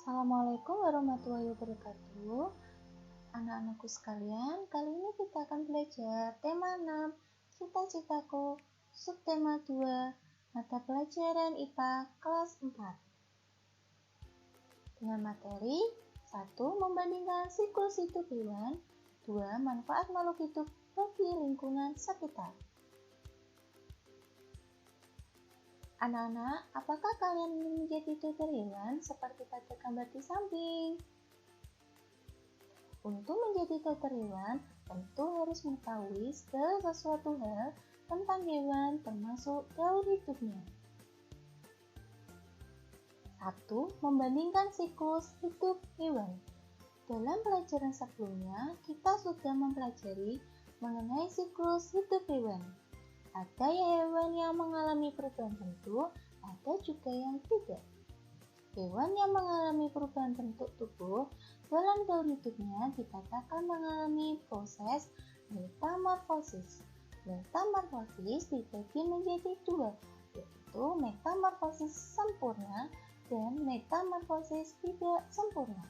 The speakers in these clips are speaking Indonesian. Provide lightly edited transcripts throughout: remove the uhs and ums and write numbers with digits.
Assalamualaikum warahmatullahi wabarakatuh. Anak-anakku sekalian, kali ini kita akan belajar tema 6, cita-citaku, subtema 2, mata pelajaran IPA kelas 4. Dengan materi 1. Membandingkan siklus hidup hewan. 2. Manfaat makhluk hidup bagi lingkungan sekitar. Anak-anak, apakah kalian ingin menjadi dokter hewan seperti pada gambar di samping? Untuk menjadi dokter hewan, tentu harus mengetahui segala sesuatu hal tentang hewan termasuk gaur hidupnya. 1. Membandingkan siklus hidup hewan. Dalam pelajaran sebelumnya, kita sudah mempelajari mengenai siklus hidup hewan. Ada hewan yang mengalami perubahan bentuk, ada juga yang tidak. Hewan yang mengalami perubahan bentuk tubuh dalam gaur hidupnya dikatakan mengalami proses metamorfosis. Metamorfosis dibagi menjadi dua, yaitu metamorfosis sempurna dan metamorfosis tidak sempurna.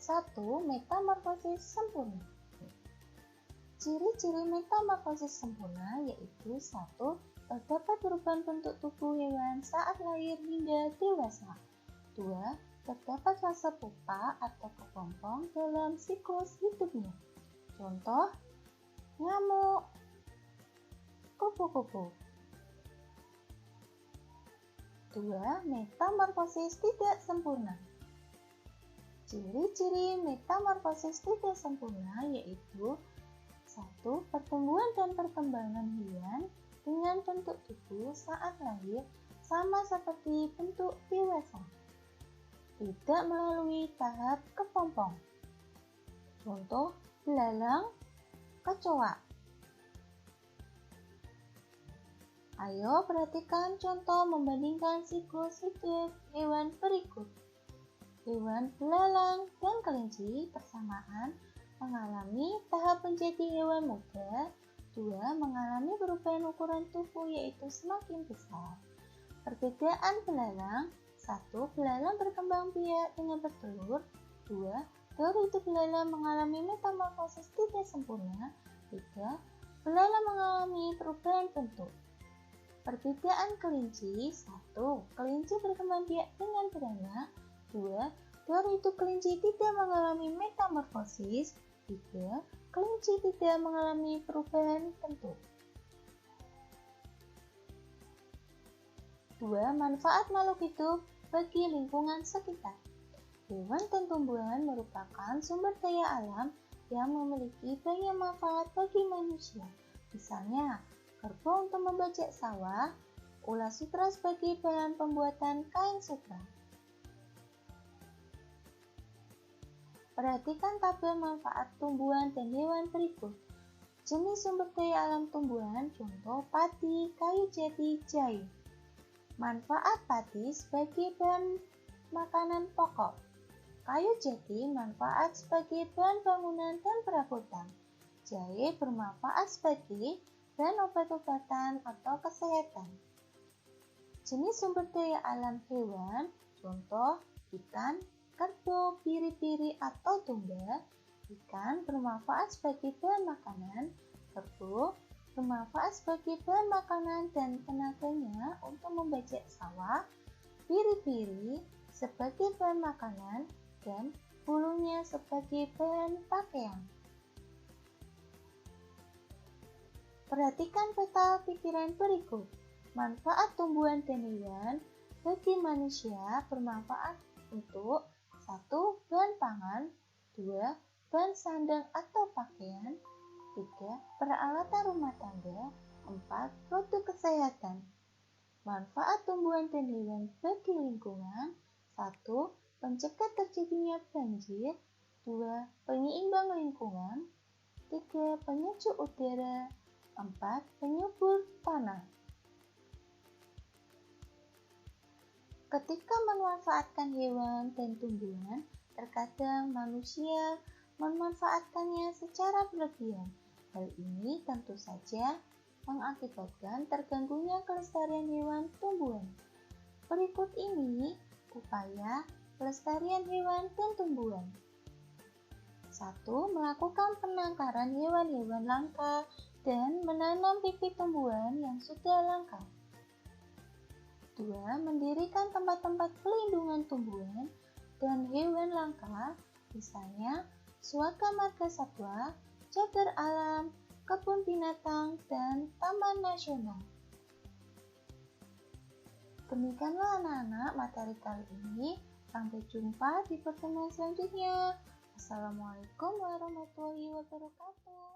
1. Metamorfosis sempurna. Ciri-ciri metamorfosis sempurna yaitu 1. Terdapat perubahan bentuk tubuh hewan saat lahir hingga dewasa. 2. Terdapat fase pupa atau kepompong dalam siklus hidupnya. Contoh, nyamuk, kupu-kupu. 2. Metamorfosis tidak sempurna. Ciri-ciri metamorfosis tidak sempurna yaitu 1. Pertumbuhan dan perkembangan hewan dengan bentuk tubuh saat lahir sama seperti bentuk dewasa, tidak melalui tahap kepompong. Contoh, belalang, kecoa. Ayo perhatikan contoh membandingkan siklus hidup hewan berikut. Hewan belalang dan kelinci bersamaan mengalami tahap menjadi hewan muda. 2. Mengalami perubahan ukuran tubuh yaitu semakin besar. Perbedaan belalang. 1. Belalang berkembang biak dengan bertelur. 2. Gaur hidup belalang mengalami metamorfosis tidak sempurna. 3. Belalang mengalami perubahan bentuk. Perbedaan kelinci. 1. Kelinci berkembang biak dengan beranak. 2. Gaur hidup kelinci tidak mengalami metamorfosis. 3. Kelinci tidak mengalami perubahan bentuk. 2. Manfaat makhluk hidup bagi lingkungan sekitar. Hewan dan tumbuhan merupakan sumber daya alam yang memiliki banyak manfaat bagi manusia. Misalnya, kerbau untuk membajak sawah, ulas sutra sebagai bahan pembuatan kain sutra. Perhatikan tabel manfaat tumbuhan dan hewan berikut. Jenis sumber daya alam tumbuhan, contoh padi, kayu jati, jahe. Manfaat padi sebagai bahan makanan pokok. Kayu jati manfaat sebagai bahan bangunan dan perabotan. Jahe bermanfaat sebagai bahan obat-obatan atau kesehatan. Jenis sumber daya alam hewan, contoh ikan, kerbau, biri-biri atau domba. Ikan bermanfaat sebagai bahan makanan, kerbau bermanfaat sebagai bahan makanan dan tenaganya untuk membajak sawah, biri-biri sebagai bahan makanan, dan bulunya sebagai bahan pakaian. Perhatikan peta pikiran berikut. Manfaat tumbuhan dan hewan bagi manusia bermanfaat untuk 1. Bahan pangan. 2. Bahan sandang atau pakaian. 3. Peralatan rumah tangga. 4. Produk kesehatan. Manfaat tumbuhan dan hewan bagi lingkungan. 1. Pencegah terjadinya banjir. 2. Penyeimbang lingkungan. 3. Penyejuk udara. 4. Penyubur tanah. Ketika memanfaatkan hewan dan tumbuhan, terkadang manusia memanfaatkannya secara berlebihan. Hal ini tentu saja mengakibatkan terganggunya kelestarian hewan tumbuhan. Berikut ini upaya pelestarian hewan dan tumbuhan. 1. Melakukan penangkaran hewan-hewan langka dan menanam bibit tumbuhan yang sudah langka. 2. Mendirikan tempat-tempat pelindungan tumbuhan dan hewan langka, misalnya suaka marga satwa, cagar alam, kebun binatang, dan taman nasional. Demikianlah anak-anak materi kali ini. Sampai jumpa di pertemuan selanjutnya. Assalamualaikum warahmatullahi wabarakatuh.